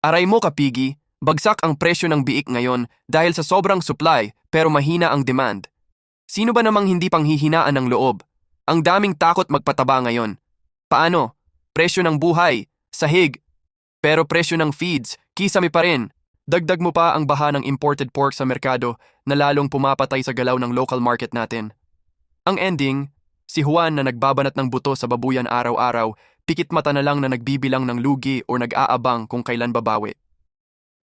Aray mo kapigi, bagsak ang presyo ng biik ngayon dahil sa sobrang supply pero mahina ang demand. Sino ba namang hindi panghihinaan ng loob? Ang daming takot magpataba ngayon. Paano? Presyo ng buhay, sahig, pero presyo ng feeds, kisame pa rin. Dagdag mo pa ang baha ng imported pork sa merkado na lalong pumapatay sa galaw ng local market natin. Ang ending, si Juan na nagbabanat ng buto sa babuyan araw-araw, pikit mata na lang na nagbibilang ng lugi o nag-aabang kung kailan babawi.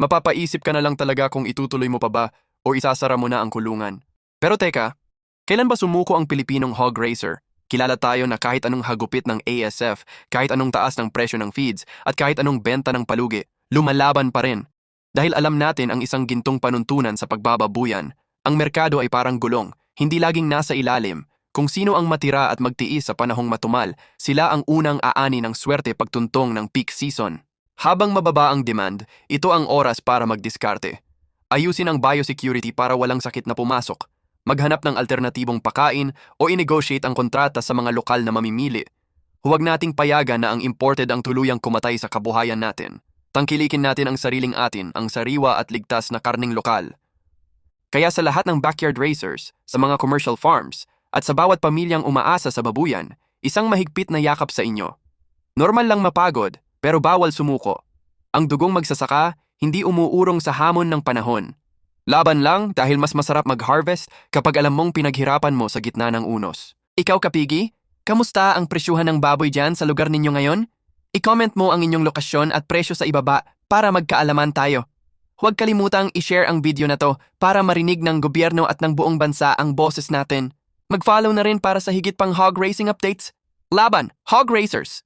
Mapapaisip ka na lang talaga kung itutuloy mo pa ba o isasara mo na ang kulungan. Pero teka, kailan ba sumuko ang Pilipinong hog racer? Kilala tayo na kahit anong hagupit ng ASF, kahit anong taas ng presyo ng feeds, at kahit anong benta ng palugi, lumalaban pa rin. Dahil alam natin ang isang gintong panuntunan sa pagbababuyan, ang merkado ay parang gulong, hindi laging nasa ilalim. Kung sino ang matira at magtiis sa panahong matumal, sila ang unang aani ng swerte pagtuntong ng peak season. Habang mababa ang demand, ito ang oras para magdiskarte. Ayusin ang biosecurity para walang sakit na pumasok. Maghanap ng alternatibong pakain o i-negotiate ang kontrata sa mga lokal na mamimili. Huwag nating payagan na ang imported ang tuluyang kumatay sa kabuhayan natin. Tangkilikin natin ang sariling atin, ang sariwa at ligtas na karning lokal. Kaya sa lahat ng backyard racers, sa mga commercial farms, at sa bawat pamilyang umaasa sa babuyan, isang mahigpit na yakap sa inyo. Normal lang mapagod, pero bawal sumuko. Ang dugong magsasaka, hindi umuurong sa hamon ng panahon. Laban lang dahil mas masarap mag-harvest kapag alam mong pinaghirapan mo sa gitna ng unos. Ikaw kapigi, kamusta ang presyuhan ng baboy dyan sa lugar ninyo ngayon? I-comment mo ang inyong lokasyon at presyo sa ibaba para magkaalaman tayo. Huwag kalimutang i-share ang video na to para marinig ng gobyerno at ng buong bansa ang boses natin. Mag-follow na rin para sa higit pang hog racing updates. Laban, Hog Racers!